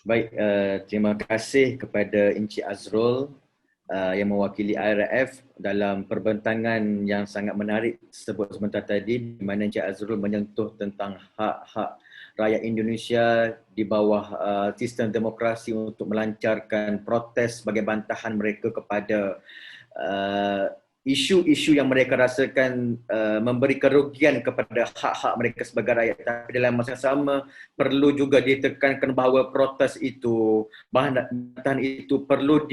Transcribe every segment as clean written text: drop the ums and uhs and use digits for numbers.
Baik, terima kasih kepada Encik Azrul yang mewakili IRF dalam perbentangan yang sangat menarik tersebut sebentar tadi, di mana Encik Azrul menyentuh tentang hak-hak rakyat Indonesia di bawah sistem demokrasi untuk melancarkan protes sebagai bantahan mereka kepada isu-isu yang mereka rasakan memberi kerugian kepada hak-hak mereka sebagai rakyat. Tapi dalam masa yang sama perlu juga ditekankan bahawa protes itu, bantahan itu perlu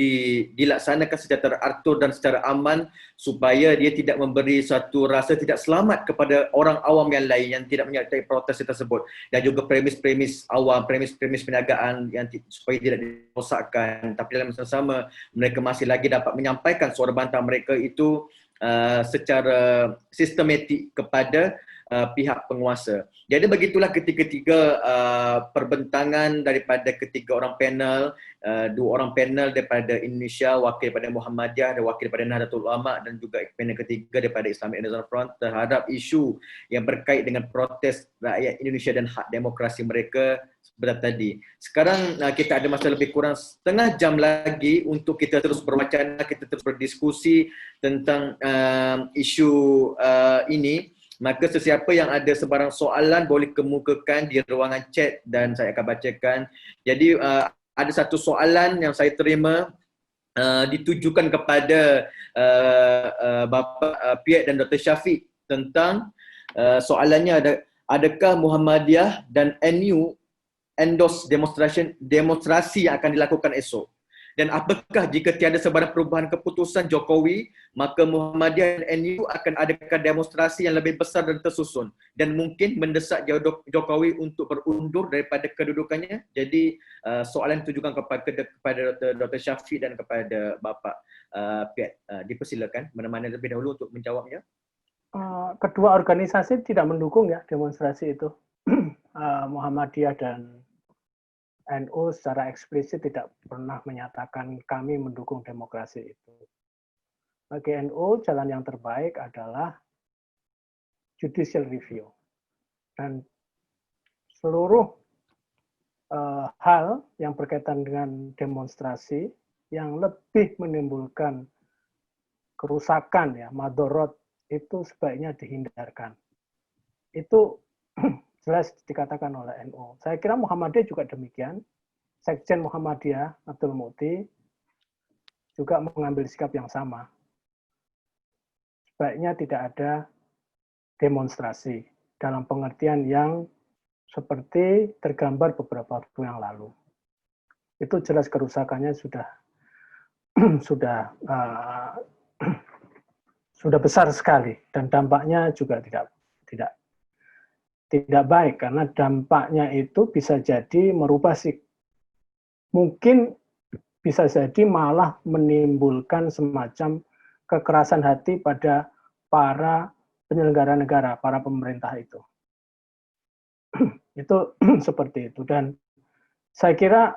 dilaksanakan secara teratur dan secara aman supaya dia tidak memberi satu rasa tidak selamat kepada orang awam yang lain yang tidak menyertai protes tersebut, dan juga premis-premis awam, premis-premis perniagaan yang supaya tidak dirosakkan. Tapi dalam masa yang sama mereka masih lagi dapat menyampaikan suara bantah mereka itu secara sistematik kepada pihak penguasa. Jadi begitulah ketiga-tiga perbentangan daripada ketiga orang panel, dua orang panel daripada Indonesia, wakil daripada Muhammadiyah dan wakil daripada Nahdlatul Ulama, dan juga panel ketiga daripada Islamic National Front terhadap isu yang berkait dengan protes rakyat Indonesia dan hak demokrasi mereka sebentar tadi. Sekarang kita ada masa lebih kurang setengah jam lagi untuk kita terus berwacana, kita terus berdiskusi tentang isu ini. Maka sesiapa yang ada sebarang soalan boleh kemukakan di ruangan chat dan saya akan bacakan. Jadi ada satu soalan yang saya terima ditujukan kepada Bapa Piet dan Dr. Syafiq tentang soalannya adakah Muhammadiyah dan NU endorse demonstrasi yang akan dilakukan esok? Dan apakah jika tiada sebarang perubahan keputusan Jokowi, maka Muhammadiyah dan NU akan adakan demonstrasi yang lebih besar dan tersusun dan mungkin mendesak Jokowi untuk berundur daripada kedudukannya? Jadi soalan ditujukan kepada Dr. Syafiq dan kepada Bapa Piet. Dipersilakan mana-mana lebih dahulu untuk menjawabnya. Kedua organisasi tidak mendukung ya demonstrasi itu. Muhammadiyah dan NU secara eksplisit tidak pernah menyatakan kami mendukung demokrasi itu. Bagi NU, jalan yang terbaik adalah judicial review. Dan seluruh hal yang berkaitan dengan demonstrasi yang lebih menimbulkan kerusakan, ya, madorot, itu sebaiknya dihindarkan. Itu jelas dikatakan oleh NU. Saya kira Muhammadiyah juga demikian. Sekjen Muhammadiyah, Abdul Muti, juga mengambil sikap yang sama. Sebaiknya tidak ada demonstrasi dalam pengertian yang seperti tergambar beberapa waktu yang lalu. Itu jelas kerusakannya sudah besar sekali dan dampaknya juga tidak baik, karena dampaknya itu bisa jadi merubah mungkin bisa jadi malah menimbulkan semacam kekerasan hati pada para penyelenggara negara, para pemerintah itu. Itu seperti itu. Dan saya kira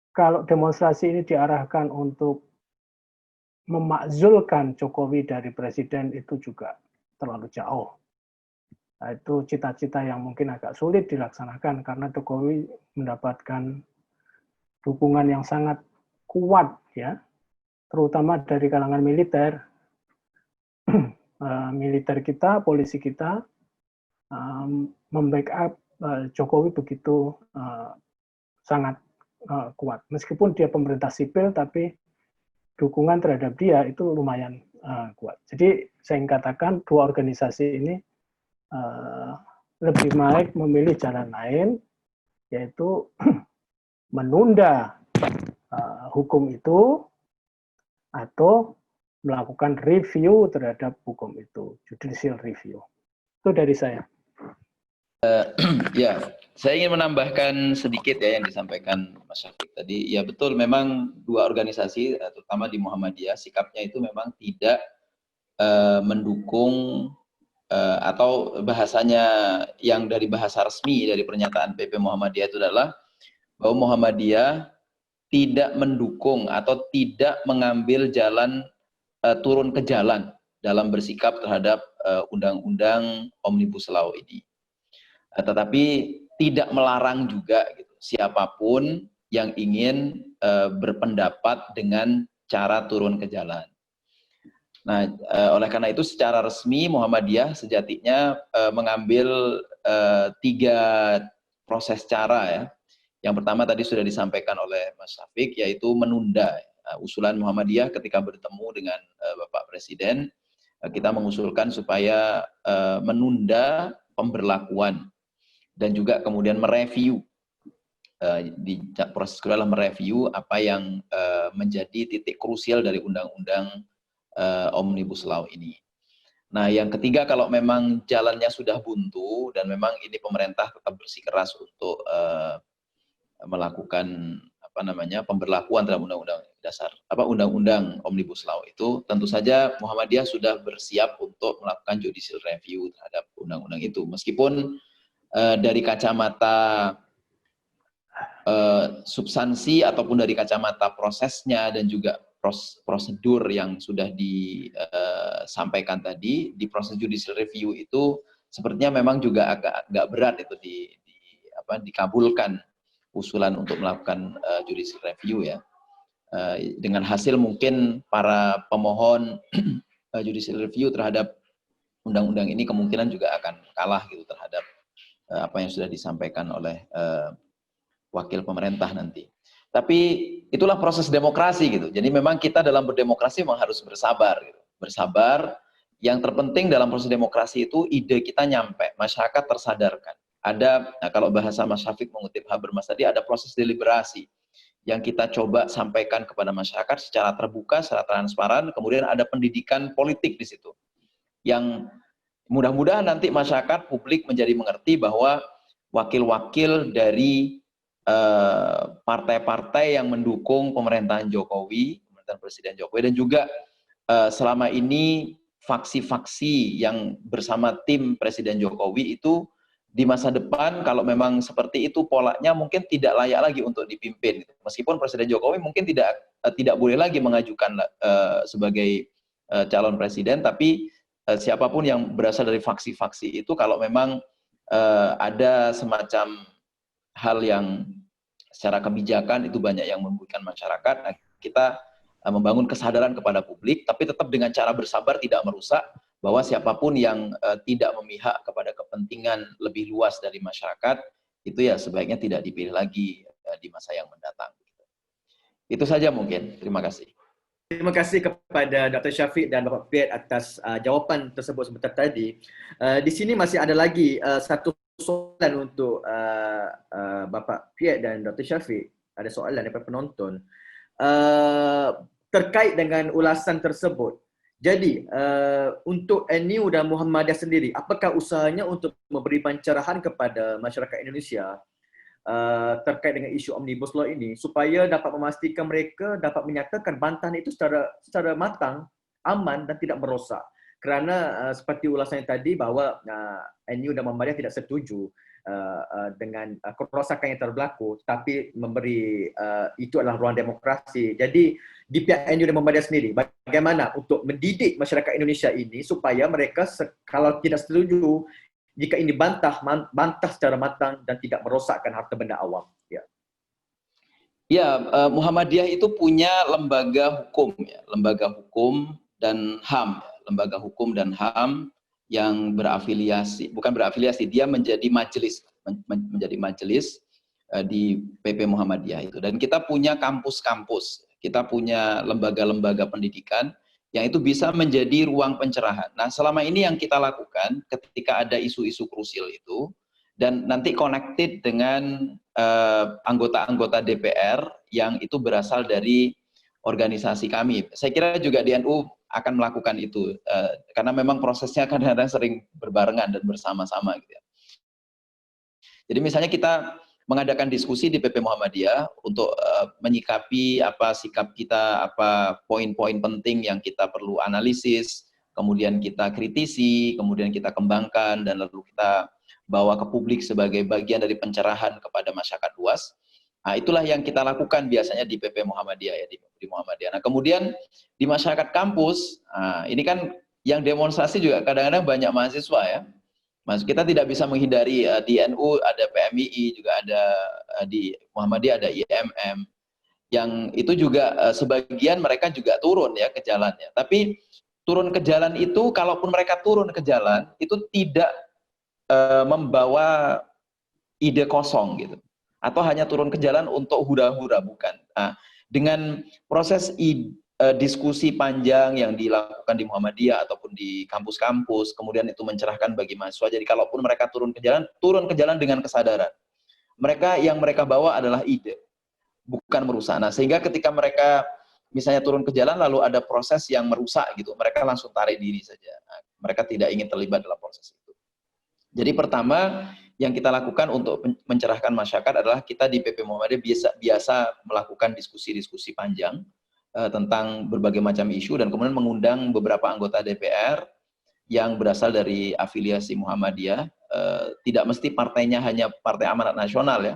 kalau demonstrasi ini diarahkan untuk memakzulkan Jokowi dari presiden, itu juga terlalu jauh. Nah, itu cita-cita yang mungkin agak sulit dilaksanakan karena Jokowi mendapatkan dukungan yang sangat kuat, ya, terutama dari kalangan militer. Militer kita, polisi kita membackup Jokowi begitu sangat kuat. Meskipun dia pemerintah sipil, tapi dukungan terhadap dia itu lumayan kuat. Jadi saya ingin katakan dua organisasi ini lebih baik memilih jalan lain, yaitu menunda hukum itu atau melakukan review terhadap hukum itu, judicial review. Itu dari saya. Ya, saya ingin menambahkan sedikit ya yang disampaikan Mas Syafiq tadi. Ya betul, memang dua organisasi, terutama di Muhammadiyah, sikapnya itu memang tidak mendukung atau bahasanya yang dari bahasa resmi dari pernyataan PP Muhammadiyah itu adalah bahwa Muhammadiyah tidak mendukung atau tidak mengambil jalan turun ke jalan dalam bersikap terhadap undang-undang Omnibus Law ini. Tetapi tidak melarang juga gitu, siapapun yang ingin berpendapat dengan cara turun ke jalan. Nah, oleh karena itu secara resmi Muhammadiyah sejatinya mengambil 3 proses cara ya. Yang pertama tadi sudah disampaikan oleh Mas Syafiq, yaitu menunda. Usulan Muhammadiyah ketika bertemu dengan Bapak Presiden, kita mengusulkan supaya menunda pemberlakuan dan juga kemudian mereview. Di proses kedua adalah mereview apa yang menjadi titik krusial dari undang-undang Omnibus Law ini. Nah, yang ketiga, kalau memang jalannya sudah buntu dan memang ini pemerintah tetap bersikeras untuk melakukan pemberlakuan dalam undang-undang dasar undang-undang Omnibus Law itu, tentu saja Muhammadiyah sudah bersiap untuk melakukan judicial review terhadap undang-undang itu. Meskipun dari kacamata substansi ataupun dari kacamata prosesnya dan juga prosedur yang sudah disampaikan tadi di proses judicial review itu sepertinya memang juga agak berat itu dikabulkan usulan untuk melakukan judicial review ya. Dengan hasil mungkin para pemohon judicial review terhadap undang-undang ini kemungkinan juga akan kalah gitu terhadap apa yang sudah disampaikan oleh wakil pemerintah nanti. Tapi itulah proses demokrasi gitu. Jadi memang kita dalam berdemokrasi memang harus bersabar gitu. Bersabar. Yang terpenting dalam proses demokrasi itu ide kita nyampe, masyarakat tersadarkan. Ada, kalau bahasa Mas Syafiq mengutip Habermas tadi, ada proses deliberasi yang kita coba sampaikan kepada masyarakat secara terbuka, secara transparan, kemudian ada pendidikan politik di situ. Yang mudah-mudahan nanti masyarakat publik menjadi mengerti bahwa wakil-wakil dari partai-partai yang mendukung pemerintahan Jokowi, pemerintahan Presiden Jokowi, dan juga selama ini faksi-faksi yang bersama tim Presiden Jokowi itu di masa depan kalau memang seperti itu polanya mungkin tidak layak lagi untuk dipimpin. Meskipun Presiden Jokowi mungkin tidak boleh lagi mengajukan sebagai calon presiden, tapi siapapun yang berasal dari faksi-faksi itu kalau memang ada semacam hal yang secara kebijakan itu banyak yang merugikan masyarakat. Nah, kita membangun kesadaran kepada publik, tapi tetap dengan cara bersabar, tidak merusak, bahwa siapapun yang tidak memihak kepada kepentingan lebih luas dari masyarakat, itu ya sebaiknya tidak dipilih lagi di masa yang mendatang. Itu saja mungkin. Terima kasih. Terima kasih kepada Dr. Syafiq dan Bapak Piet atas jawapan tersebut sebentar tadi. Di sini masih ada lagi satu soalan untuk Bapak Piet dan Dr. Syafiq. Ada soalan daripada penonton terkait dengan ulasan tersebut. Jadi untuk NU dan Muhammadiyah sendiri, apakah usahanya untuk memberi pencerahan kepada masyarakat Indonesia terkait dengan isu Omnibus Law ini supaya dapat memastikan mereka dapat menyatakan bantahan itu secara matang, aman dan tidak merosak. Kerana seperti ulasan tadi bahawa NU dan Muhammadiyah tidak setuju dengan kerosakan yang berlaku, tapi memberi itu adalah ruang demokrasi. Jadi di pihak NU dan Muhammadiyah sendiri, bagaimana untuk mendidik masyarakat Indonesia ini supaya mereka kalau tidak setuju jika ini bantah secara matang dan tidak merosakkan harta benda awam. Ya. Ya, Muhammadiyah itu punya lembaga hukum, ya, lembaga hukum dan HAM, lembaga hukum dan HAM yang berafiliasi, bukan berafiliasi, dia menjadi majelis di PP Muhammadiyah itu. Dan kita punya kampus-kampus, kita punya lembaga-lembaga pendidikan yang itu bisa menjadi ruang pencerahan. Nah, selama ini yang kita lakukan ketika ada isu-isu krusial itu, dan nanti connected dengan anggota-anggota DPR yang itu berasal dari organisasi kami. Saya kira juga di NU akan melakukan itu, karena memang prosesnya kadang-kadang sering berbarengan dan bersama-sama. Gitu ya. Jadi misalnya kita mengadakan diskusi di PP Muhammadiyah untuk menyikapi apa sikap kita, apa poin-poin penting yang kita perlu analisis, kemudian kita kritisi, kemudian kita kembangkan, dan lalu kita bawa ke publik sebagai bagian dari pencerahan kepada masyarakat luas. Nah, itulah yang kita lakukan biasanya di PP Muhammadiyah, ya, di Muhammadiyah. Nah, kemudian di masyarakat kampus, ini kan yang demonstrasi juga kadang-kadang banyak mahasiswa ya. Mas, kita tidak bisa menghindari di NU ada PMII, juga ada di Muhammadiyah ada IMM, yang itu juga sebagian mereka juga turun ya ke jalannya. Tapi turun ke jalan itu, kalaupun mereka turun ke jalan, itu tidak membawa ide kosong gitu, atau hanya turun ke jalan untuk hura-hura, bukan. Nah, dengan proses diskusi panjang yang dilakukan di Muhammadiyah ataupun di kampus-kampus, kemudian itu mencerahkan bagi mahasiswa. Jadi kalaupun mereka turun ke jalan dengan kesadaran. Mereka bawa adalah ide, bukan merusak. Nah, sehingga ketika mereka misalnya turun ke jalan lalu ada proses yang merusak gitu, mereka langsung tarik diri saja. Nah, mereka tidak ingin terlibat dalam proses itu. Jadi pertama yang kita lakukan untuk mencerahkan masyarakat adalah kita di PP Muhammadiyah biasa melakukan diskusi-diskusi panjang tentang berbagai macam isu, dan kemudian mengundang beberapa anggota DPR yang berasal dari afiliasi Muhammadiyah, tidak mesti partainya hanya Partai Amanat Nasional ya,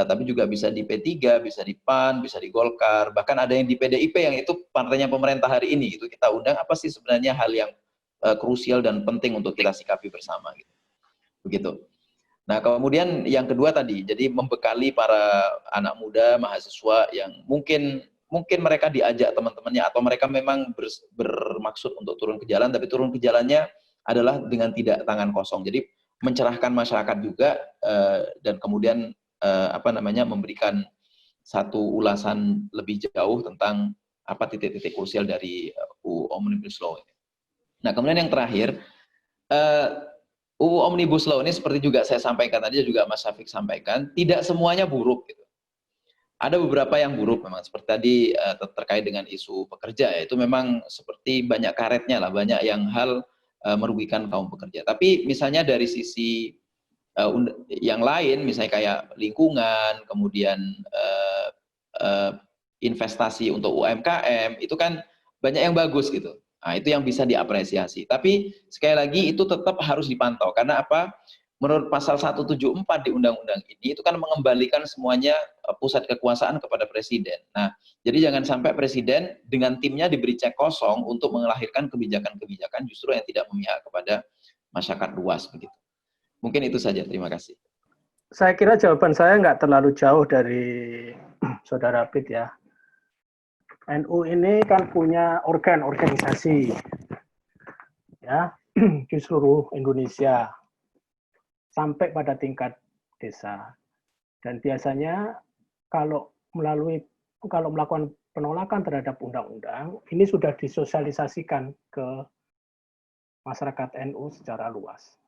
tapi juga bisa di P3, bisa di PAN, bisa di Golkar, bahkan ada yang di PDIP yang itu partainya pemerintah hari ini. Itu kita undang, apa sih sebenarnya hal yang krusial dan penting untuk kita sikapi bersama gitu. Begitu. Nah, kemudian yang kedua tadi, jadi membekali para anak muda, mahasiswa yang mungkin mereka diajak teman-temannya, atau mereka memang bermaksud untuk turun ke jalan, tapi turun ke jalannya adalah dengan tidak tangan kosong. Jadi mencerahkan masyarakat juga, dan kemudian memberikan satu ulasan lebih jauh tentang apa titik-titik krusial dari UU Omnibus Law ini. Nah, kemudian yang terakhir, UU Omnibus Law ini seperti juga saya sampaikan tadi, juga Mas Syafiq sampaikan, tidak semuanya buruk gitu. Ada beberapa yang buruk memang, seperti tadi terkait dengan isu pekerja ya, itu memang seperti banyak karetnya lah, banyak yang hal merugikan kaum pekerja. Tapi misalnya dari sisi yang lain, misalnya kayak lingkungan, kemudian investasi untuk UMKM, itu kan banyak yang bagus gitu. Nah, itu yang bisa diapresiasi. Tapi sekali lagi itu tetap harus dipantau. Karena apa? Menurut pasal 174 di undang-undang ini, itu kan mengembalikan semuanya pusat kekuasaan kepada presiden. Nah, jadi jangan sampai presiden dengan timnya diberi cek kosong untuk melahirkan kebijakan-kebijakan justru yang tidak memihak kepada masyarakat luas begitu. Mungkin itu saja. Terima kasih. Saya kira jawaban saya nggak terlalu jauh dari Saudara Pit ya. NU ini kan punya organisasi ya di seluruh Indonesia sampai pada tingkat desa. Dan biasanya kalau melakukan penolakan terhadap undang-undang, ini sudah disosialisasikan ke masyarakat NU secara luas.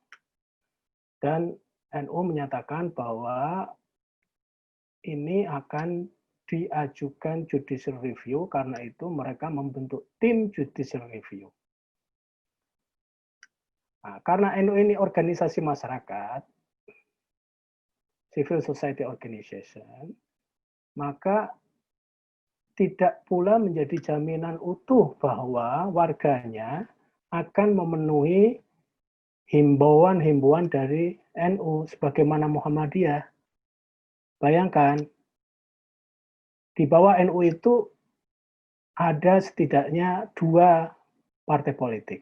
Dan NU menyatakan bahwa ini akan diajukan judicial review, karena itu mereka membentuk tim judicial review. Nah, karena NU ini organisasi masyarakat, civil society organization, maka tidak pula menjadi jaminan utuh bahwa warganya akan memenuhi himbauan-himbauan dari NU sebagaimana Muhammadiyah. Bayangkan, di bawah NU itu ada setidaknya 2 partai politik,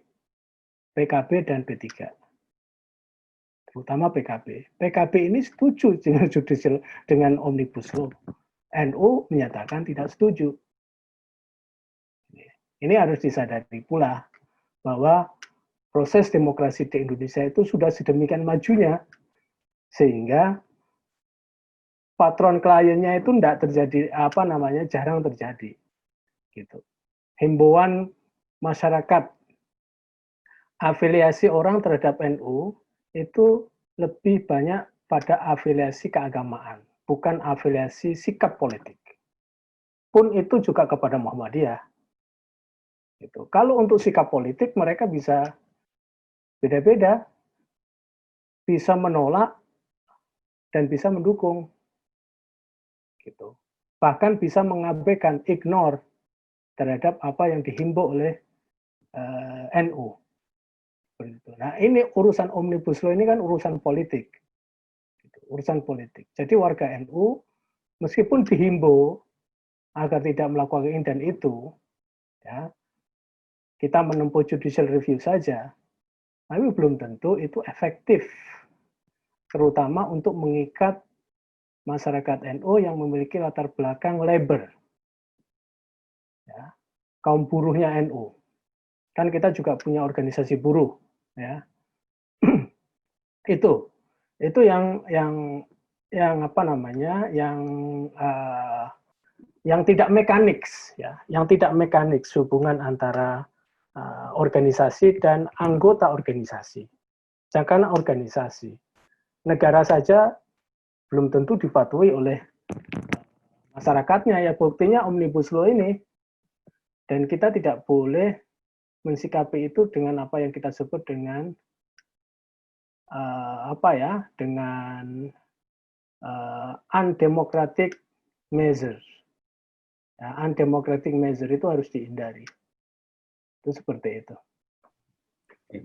PKB dan P3. Terutama PKB. PKB ini setuju dengan Omnibus Law. NU menyatakan tidak setuju. Ini harus disadari pula bahwa proses demokrasi di Indonesia itu sudah sedemikian majunya, sehingga patron kliennya itu tidak terjadi jarang terjadi gitu. Himbauan masyarakat afiliasi orang terhadap NU itu lebih banyak pada afiliasi keagamaan, bukan afiliasi sikap politik. Pun itu juga kepada Muhammadiyah. Gitu. Kalau untuk sikap politik mereka bisa beda-beda, bisa menolak dan bisa mendukung. Gitu. Bahkan bisa mengabaikan, ignore terhadap apa yang dihimbau oleh NU. Nah, ini urusan Omnibus Law ini kan urusan politik. Gitu, urusan politik. Jadi warga NU meskipun dihimbau agar tidak melakukan ini dan itu, ya, kita menempuh judicial review saja, tapi belum tentu itu efektif, terutama untuk mengikat masyarakat NU yang memiliki latar belakang labor, ya, kaum buruhnya NU. Kan kita juga punya organisasi buruh, ya. itu yang apa namanya, yang tidak mekanis, ya, yang tidak mekanis hubungan antara organisasi dan anggota organisasi. Jangan organisasi, negara saja belum tentu dipatuhi oleh masyarakatnya, ya, buktinya Omnibus Law ini. Dan kita tidak boleh mensikapi itu dengan apa yang kita sebut dengan dengan undemocratic measure. Ya, undemocratic measure itu harus dihindari. Itu seperti itu.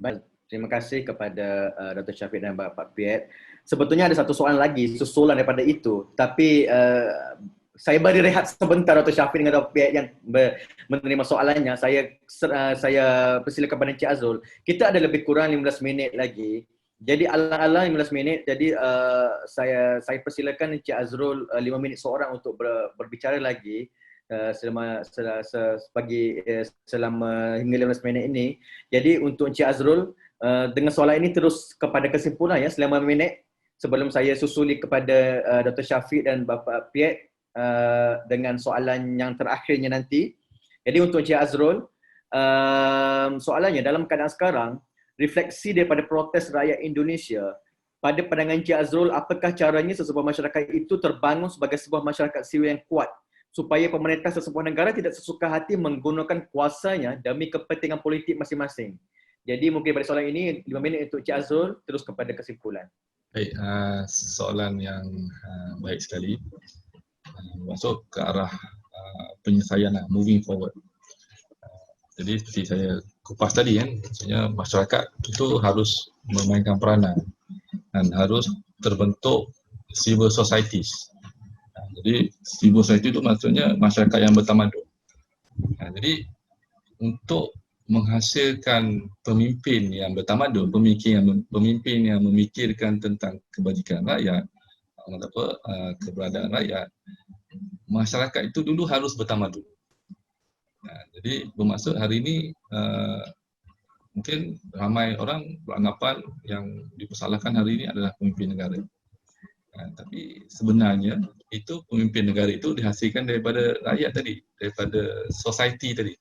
Baik, terima kasih kepada Dr. Syafiq dan Bapak Piet. Sebetulnya ada satu soalan lagi susulan daripada itu, tapi saya beri rehat sebentar Dr. Syafiq dengan Dr. Piet yang menerima soalannya. Saya persilakan kepada Encik Azrul. Kita ada lebih kurang 15 minit lagi. Jadi ala-ala 15 minit. Jadi saya persilakan Encik Azrul 5 minit seorang untuk berbicara lagi. Selama hingga 15 minit ini. Jadi untuk Encik Azrul, dengan soalan ini terus kepada kesimpulan, ya, selama 5 minit sebelum saya susuli kepada Dr. Syafiq dan Bapak Piet dengan soalan yang terakhirnya nanti. Jadi untuk Encik Azrul, soalannya dalam keadaan sekarang, refleksi daripada protes rakyat Indonesia, pada pandangan Encik Azrul, apakah caranya sesebuah masyarakat itu terbangun sebagai sebuah masyarakat sivil yang kuat supaya pemerintah sesebuah negara tidak sesuka hati menggunakan kuasanya demi kepentingan politik masing-masing. Jadi mungkin pada soalan ini 5 minit untuk Encik Azrul, terus kepada kesimpulan. Baik, soalan yang baik sekali. Masuk ke arah penyelesaian, moving forward. Jadi seperti saya kupas tadi, kan, maksudnya masyarakat itu harus memainkan peranan dan harus terbentuk civil societies. Jadi civil society itu maksudnya masyarakat yang bertamadun. Jadi untuk menghasilkan pemimpin yang bertamadun, pemimpin yang memikirkan tentang kebajikan rakyat, keberadaan rakyat, masyarakat itu dulu harus bertamadun. Jadi bermaksud hari ini mungkin ramai orang beranggapan yang dipersalahkan hari ini adalah pemimpin negara. Tapi sebenarnya itu pemimpin negara itu dihasilkan daripada rakyat tadi, daripada society tadi.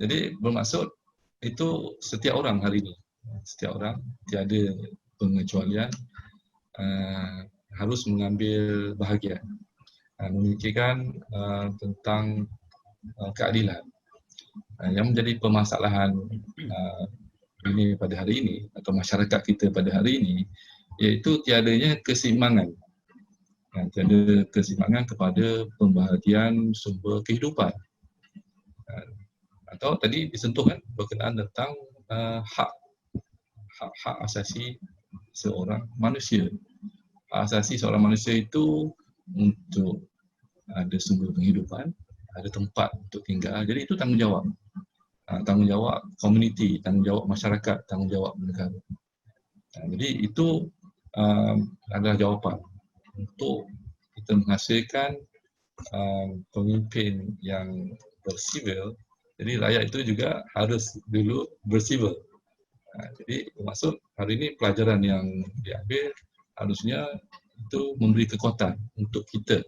Jadi bermaksud itu setiap orang hari ini, setiap orang tiada pengecualian harus mengambil bahagian, memikirkan tentang keadilan. Yang menjadi permasalahan ini pada hari ini atau masyarakat kita pada hari ini, iaitu tiadanya keseimbangan. Tiada keseimbangan kepada pembahagian sumber kehidupan. Atau tadi disentuh, kan, berkenaan tentang hak asasi seorang manusia. Hak asasi seorang manusia itu untuk ada sumber kehidupan, ada tempat untuk tinggal. Jadi itu tanggungjawab. Tanggungjawab komuniti, tanggungjawab masyarakat, tanggungjawab negara. Jadi itu adalah jawapan untuk kita menghasilkan pemimpin yang bersivil. Jadi rakyat itu juga harus dulu bersivil. Jadi bermaksud hari ini pelajaran yang diambil harusnya itu memberi kekuatan untuk kita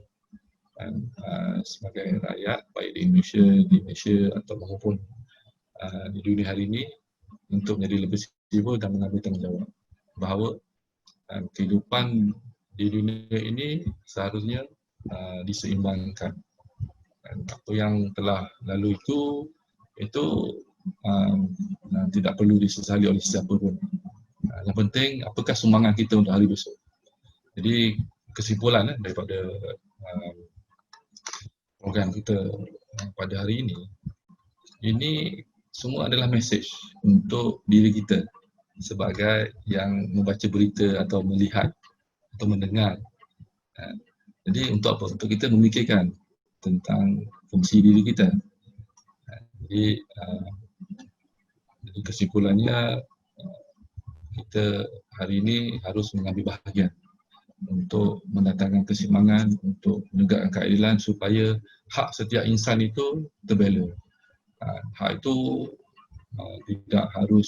sebagai rakyat, baik di Malaysia atau maupun di dunia hari ini, untuk menjadi lebih sivil dan mengambil tanggungjawab bahawa kehidupan di dunia ini seharusnya diseimbangkan. Dan apa yang telah lalu itu tidak perlu disesali oleh siapa pun. Yang penting apakah sumbangan kita untuk hari besok. Jadi kesimpulan daripada program kita pada hari ini semua adalah mesej untuk diri kita sebagai yang membaca berita atau melihat atau mendengar. Jadi untuk apa? Untuk kita memikirkan tentang fungsi diri kita. Jadi kesimpulannya kita hari ini harus mengambil bahagian untuk mendatangkan keseimbangan, untuk menegakkan keadilan supaya hak setiap insan itu terbela. Hak itu tidak harus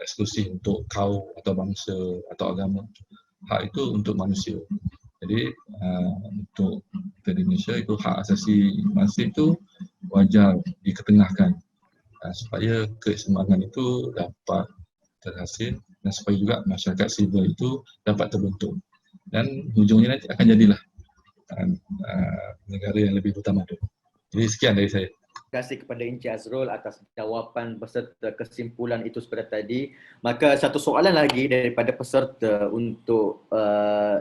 eksklusif untuk kaum atau bangsa atau agama. Hak itu untuk manusia. Jadi untuk kita di Indonesia itu hak asasi manusia itu wajar diketengahkan supaya keseimbangan itu dapat terhasil dan supaya juga masyarakat sivil itu dapat terbentuk dan hujungnya nanti akan jadilah negara yang lebih utama itu. Jadi sekian dari saya. Terima kasih kepada Encik Azrul atas jawapan beserta kesimpulan itu seperti tadi. Maka satu soalan lagi daripada peserta untuk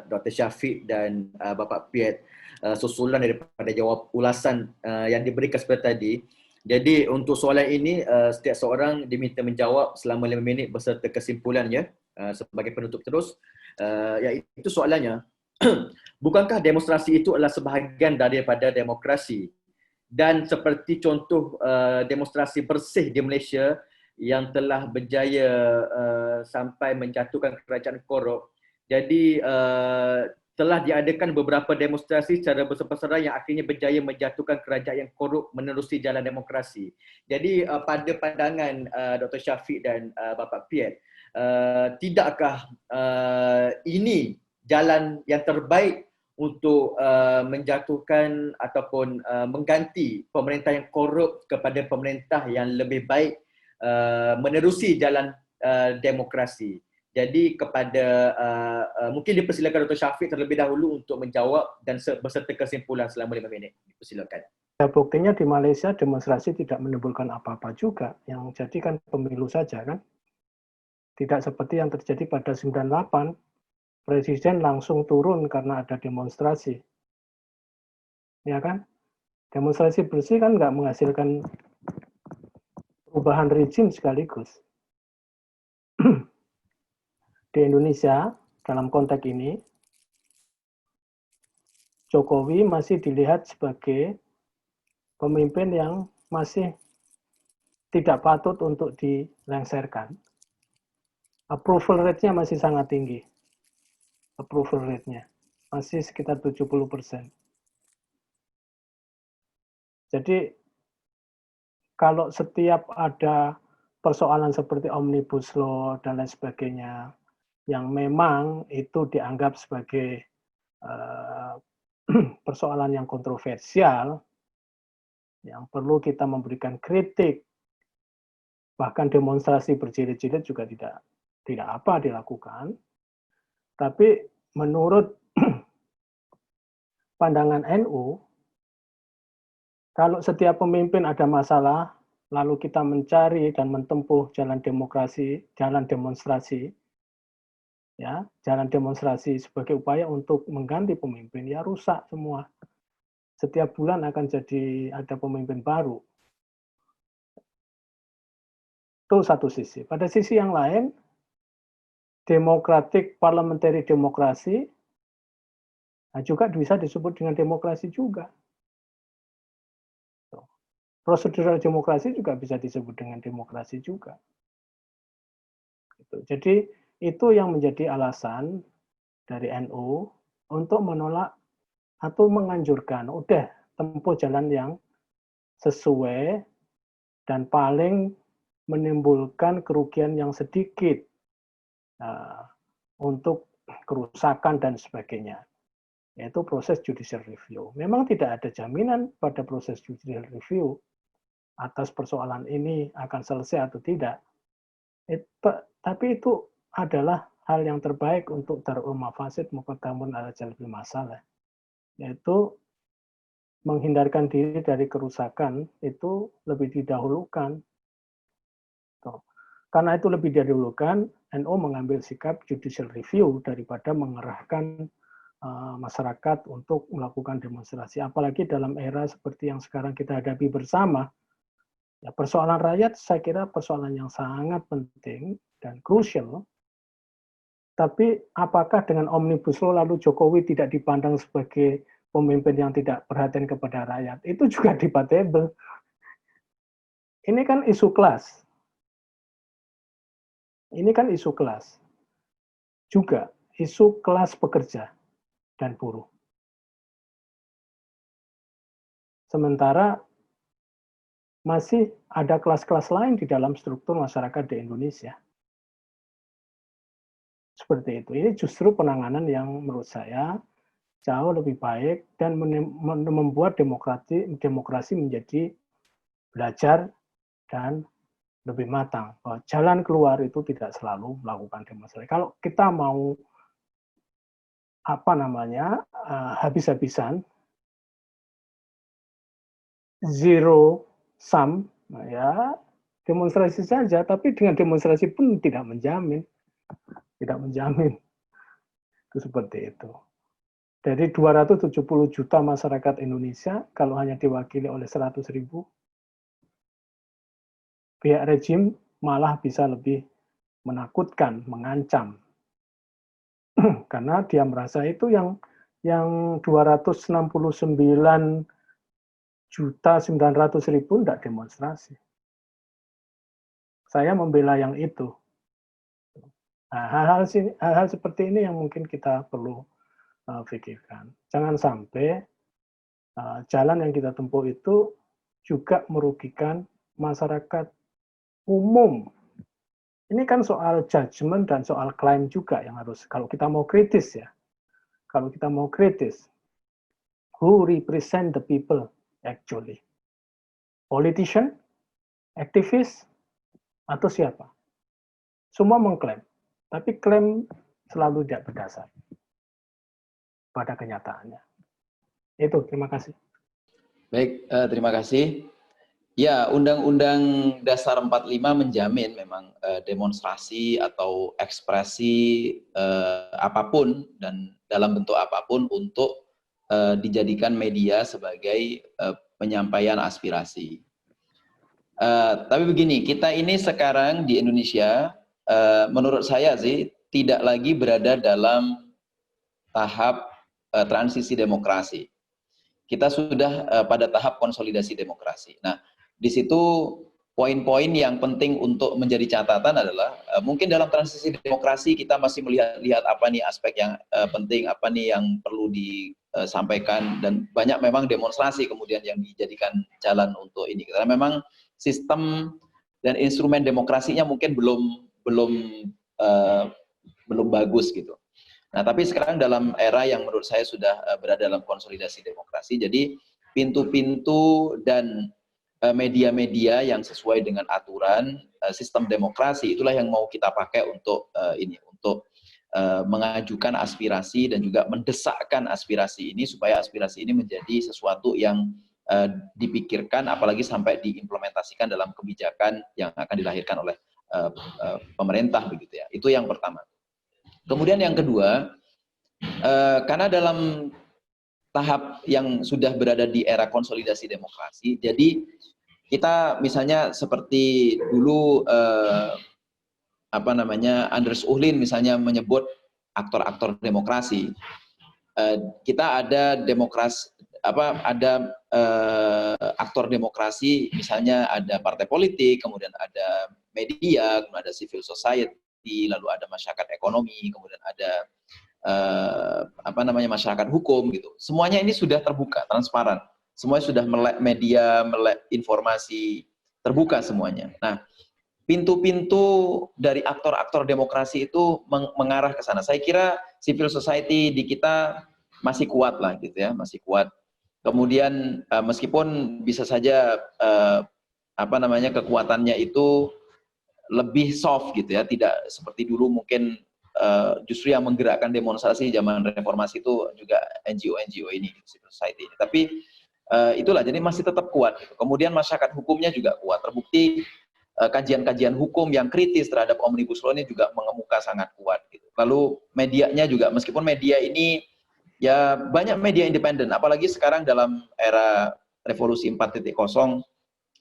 Dr. Syafiq dan Bapak Piet, susulan daripada jawab ulasan yang diberikan seperti tadi. Jadi untuk soalan ini setiap seorang diminta menjawab selama 5 minit beserta kesimpulannya sebagai penutup terus. Iaitu soalannya, bukankah demonstrasi itu adalah sebahagian daripada demokrasi? Dan seperti contoh demonstrasi bersih di Malaysia yang telah berjaya sampai menjatuhkan kerajaan korup. Jadi telah diadakan beberapa demonstrasi secara bersama-sama yang akhirnya berjaya menjatuhkan kerajaan yang korup menerusi jalan demokrasi. Jadi pada pandangan Dr. Syafiq dan Bapak Piet, tidakkah ini jalan yang terbaik untuk menjatuhkan ataupun mengganti pemerintah yang korup kepada pemerintah yang lebih baik menerusi jalan demokrasi? Jadi kepada mungkin dipersilakan Dr. Syafiq terlebih dahulu untuk menjawab dan beserta kesimpulan selama 5 minit. Persilakan. Ya, buktinya di Malaysia demonstrasi tidak menimbulkan apa-apa juga. Yang jadi kan pemilu saja kan. Tidak seperti yang terjadi pada 98. Presiden langsung turun karena ada demonstrasi. Ya kan? Demonstrasi bersih kan nggak menghasilkan perubahan rezim sekaligus. Di Indonesia, dalam konteks ini, Jokowi masih dilihat sebagai pemimpin yang masih tidak patut untuk dilengsarkan. Approval rate-nya masih sangat tinggi. Approval rate-nya masih sekitar 70%. Jadi kalau setiap ada persoalan seperti Omnibus Law dan lain sebagainya yang memang itu dianggap sebagai persoalan yang kontroversial, yang perlu kita memberikan kritik, bahkan demonstrasi berjilid-jilid juga tidak apa dilakukan. Tapi menurut pandangan NU, kalau setiap pemimpin ada masalah, lalu kita mencari dan menempuh jalan demokrasi, jalan demonstrasi, ya, jalan demonstrasi sebagai upaya untuk mengganti pemimpin, ya rusak semua. Setiap bulan akan jadi ada pemimpin baru. Itu satu sisi. Pada sisi yang lain, democratic parliamentary demokrasi juga bisa disebut dengan demokrasi juga. Prosedural demokrasi juga bisa disebut dengan demokrasi juga. Jadi itu yang menjadi alasan dari NU untuk menolak atau menganjurkan, udah tempuh jalan yang sesuai dan paling menimbulkan kerugian yang sedikit untuk kerusakan dan sebagainya, yaitu proses judicial review. Memang tidak ada jaminan pada proses judicial review atas persoalan ini akan selesai atau tidak. Tapi itu adalah hal yang terbaik untuk darul mafasid muqaddamun ala jalbil masalah, yaitu menghindarkan diri dari kerusakan itu lebih didahulukan. Karena itu lebih didahulukan, NU mengambil sikap judicial review daripada mengerahkan masyarakat untuk melakukan demonstrasi. Apalagi dalam era seperti yang sekarang kita hadapi bersama, ya, persoalan rakyat saya kira persoalan yang sangat penting dan krusial. Tapi apakah dengan Omnibus Law lalu Jokowi tidak dipandang sebagai pemimpin yang tidak perhatian kepada rakyat? Itu juga debatable. Ini kan isu kelas. Ini kan isu kelas. Juga isu kelas pekerja dan buruh. Sementara masih ada kelas-kelas lain di dalam struktur masyarakat di Indonesia. Seperti itu. Ini justru penanganan yang menurut saya jauh lebih baik dan membuat demokrasi menjadi belajar dan lebih matang. Bahwa jalan keluar itu tidak selalu melakukan demonstrasi. Kalau kita mau habis-habisan, zero sum, ya demonstrasi saja. Tapi dengan demonstrasi pun tidak menjamin. Itu seperti itu. Dari 270 juta masyarakat Indonesia, kalau hanya diwakili oleh 100.000, pihak rejim malah bisa lebih menakutkan, mengancam. Karena dia merasa itu yang 269.900.000 tidak demonstrasi. Saya membela yang itu. Nah, hal-hal seperti ini yang mungkin kita perlu pikirkan. Jangan sampai jalan yang kita tempuh itu juga merugikan masyarakat umum. Ini kan soal judgement dan soal klaim juga yang harus, kalau kita mau kritis ya. Kalau kita mau kritis, who represent the people actually? Politician? Aktivis? Atau siapa? Semua mengklaim. Tapi klaim selalu tidak berdasar pada kenyataannya. Itu, terima kasih. Baik, terima kasih. Ya, Undang-Undang Dasar 45 menjamin memang demonstrasi atau ekspresi apapun dan dalam bentuk apapun untuk dijadikan media sebagai penyampaian aspirasi. Tapi begini, kita ini sekarang di Indonesia, menurut saya sih tidak lagi berada dalam tahap transisi demokrasi. Kita sudah pada tahap konsolidasi demokrasi. Nah, di situ poin-poin yang penting untuk menjadi catatan adalah mungkin dalam transisi demokrasi kita masih melihat apa nih aspek yang penting, apa nih yang perlu disampaikan, dan banyak memang demonstrasi kemudian yang dijadikan jalan untuk ini. Karena memang sistem dan instrumen demokrasinya mungkin belum bagus gitu. Nah, tapi sekarang dalam era yang menurut saya sudah berada dalam konsolidasi demokrasi, jadi pintu-pintu dan media-media yang sesuai dengan aturan sistem demokrasi itulah yang mau kita pakai untuk mengajukan aspirasi dan juga mendesakkan aspirasi ini supaya aspirasi ini menjadi sesuatu yang dipikirkan, apalagi sampai diimplementasikan dalam kebijakan yang akan dilahirkan oleh pemerintah begitu ya. Itu yang pertama. Kemudian yang kedua, karena dalam tahap yang sudah berada di era konsolidasi demokrasi, jadi kita misalnya seperti dulu Anders Uhlin misalnya menyebut aktor-aktor demokrasi. Kita ada aktor demokrasi, misalnya ada partai politik, kemudian ada media, kemudian ada civil society, lalu ada masyarakat ekonomi, kemudian ada masyarakat hukum gitu. Semuanya ini sudah terbuka, transparan. Semuanya sudah melek media, melek informasi, terbuka semuanya. Nah, pintu-pintu dari aktor-aktor demokrasi itu mengarah ke sana. Saya kira civil society di kita masih kuat lah gitu ya, masih kuat. Kemudian meskipun bisa saja kekuatannya itu lebih soft gitu ya, tidak seperti dulu mungkin justru yang menggerakkan demonstrasi zaman reformasi itu juga NGO ini, civil society ini. Tapi itulah, jadi masih tetap kuat. Gitu. Kemudian masyarakat hukumnya juga kuat. Terbukti kajian-kajian hukum yang kritis terhadap Omnibus Law ini juga mengemuka sangat kuat. Gitu. Lalu medianya juga, meskipun media ini ya banyak media independen, apalagi sekarang dalam era revolusi 4.0,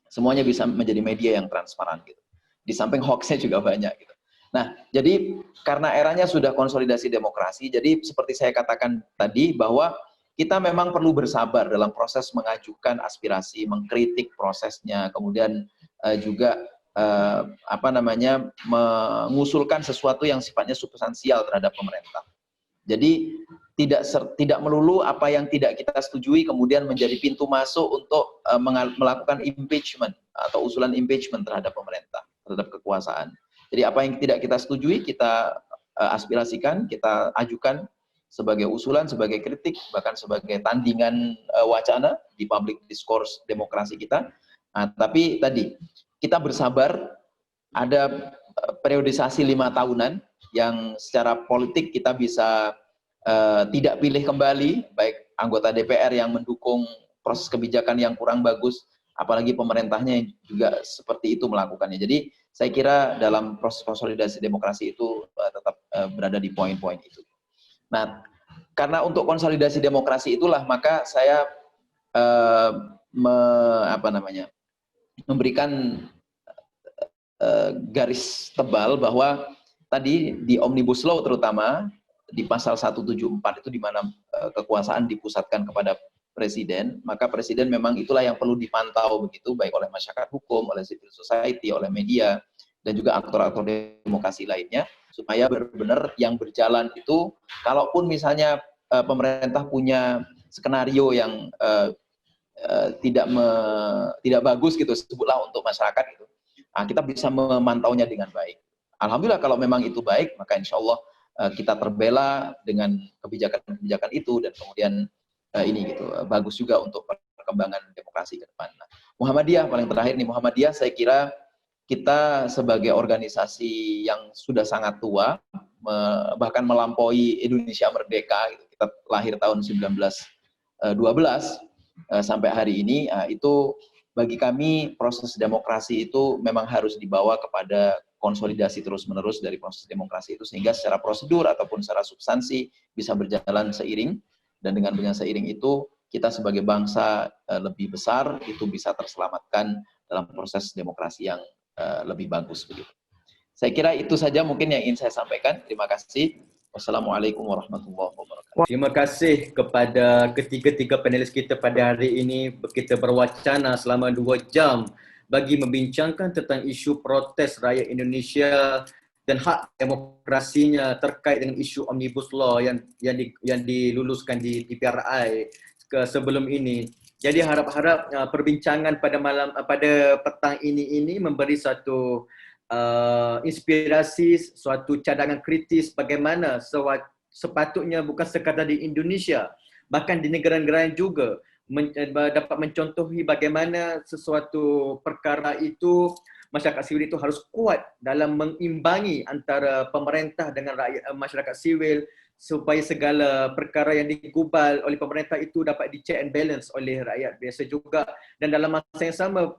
semuanya bisa menjadi media yang transparan. Gitu. Di samping hoax-nya juga banyak. Gitu. Nah, jadi karena eranya sudah konsolidasi demokrasi, jadi seperti saya katakan tadi bahwa kita memang perlu bersabar dalam proses mengajukan aspirasi, mengkritik prosesnya, kemudian juga mengusulkan sesuatu yang sifatnya substansial terhadap pemerintah. Jadi tidak melulu apa yang tidak kita setujui kemudian menjadi pintu masuk untuk melakukan impeachment atau usulan impeachment terhadap pemerintah, terhadap kekuasaan. Jadi apa yang tidak kita setujui kita aspirasikan, kita ajukan sebagai usulan, sebagai kritik, bahkan sebagai tandingan wacana di public discourse demokrasi kita. Nah, tapi tadi kita bersabar, ada periodisasi 5 tahunan yang secara politik kita bisa tidak pilih kembali, baik anggota DPR yang mendukung proses kebijakan yang kurang bagus, apalagi pemerintahnya juga seperti itu melakukannya. Jadi saya kira dalam proses konsolidasi demokrasi itu tetap berada di poin-poin itu. Nah, karena untuk konsolidasi demokrasi itulah maka saya memberikan garis tebal bahwa tadi di Omnibus Law terutama di pasal 174 itu di mana kekuasaan dipusatkan kepada presiden, maka presiden memang itulah yang perlu dipantau begitu baik oleh masyarakat hukum, oleh civil society, oleh media dan juga aktor-aktor demokrasi lainnya supaya benar-benar yang berjalan itu kalaupun misalnya pemerintah punya skenario yang tidak bagus gitu sebutlah untuk masyarakat gitu. Nah, kita bisa memantaunya dengan baik. Alhamdulillah kalau memang itu baik, maka insya Allah kita terbela dengan kebijakan-kebijakan itu dan kemudian ini gitu bagus juga untuk perkembangan demokrasi ke depan. Nah, Muhammadiyah paling terakhir nih, Muhammadiyah saya kira kita sebagai organisasi yang sudah sangat tua, bahkan melampaui Indonesia merdeka, gitu. Kita lahir tahun 1912 sampai hari ini, itu bagi kami proses demokrasi itu memang harus dibawa kepada konsolidasi terus-menerus dari proses demokrasi itu sehingga secara prosedur ataupun secara substansi bisa berjalan seiring dan dengan seiring itu kita sebagai bangsa lebih besar itu bisa terselamatkan dalam proses demokrasi yang lebih bagus begitu. Saya kira itu saja mungkin yang ingin saya sampaikan. Terima kasih. Wassalamualaikum warahmatullahi wabarakatuh. Terima kasih kepada ketiga-tiga panelis kita pada hari ini. Kita berwacana selama 2 jam bagi membincangkan tentang isu protes rakyat Indonesia dan hak demokrasinya terkait dengan isu Omnibus Law yang diluluskan di PRI sebelum ini. Jadi harap-harap perbincangan pada petang ini memberi satu inspirasi, suatu cadangan kritis bagaimana sepatutnya bukan sekadar di Indonesia, bahkan di negara-negara juga dapat mencontohi bagaimana sesuatu perkara itu masyarakat sivil itu harus kuat dalam mengimbangi antara pemerintah dengan rakyat masyarakat sivil supaya segala perkara yang digubal oleh pemerintah itu dapat di-check and balance oleh rakyat biasa juga. Dan dalam masa yang sama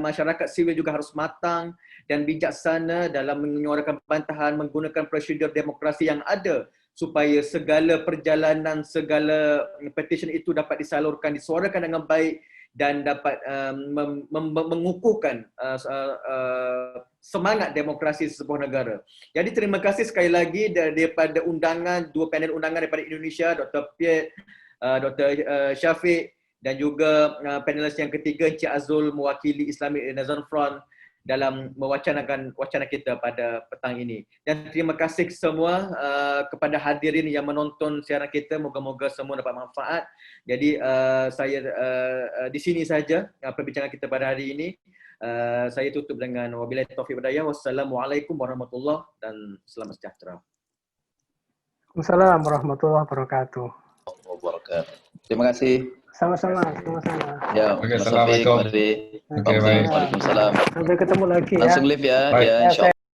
masyarakat sivil juga harus matang dan bijaksana dalam menyuarakan bantahan menggunakan prosedur demokrasi yang ada supaya segala perjalanan, segala petition itu dapat disalurkan, disuarakan dengan baik dan dapat mengukuhkan semangat demokrasi sebuah negara. Jadi terima kasih sekali lagi daripada undangan, 2 panel undangan daripada Indonesia, Dr. Piet, Dr. Syafiq dan juga panelis yang ketiga, Encik Azul mewakili Islamic Renaissance Front dalam mewacanakan wacana kita pada petang ini. Dan terima kasih semua kepada hadirin yang menonton siaran kita. Moga-moga semua dapat manfaat. Jadi saya di sini saja perbincangan kita pada hari ini. Saya tutup dengan wabillahi taufiq wal hidayah. Wassalamualaikum warahmatullahi dan selamat sejahtera. Waalaikumsalam warahmatullahi wabarakatuh. Terima kasih. Sama-sama. Ya, Oke, assalamualaikum. Oke, Oke, baik. Waalaikumsalam. Sampai ketemu lagi ya. Langsung live ya. Baik. Ya, insya Allah.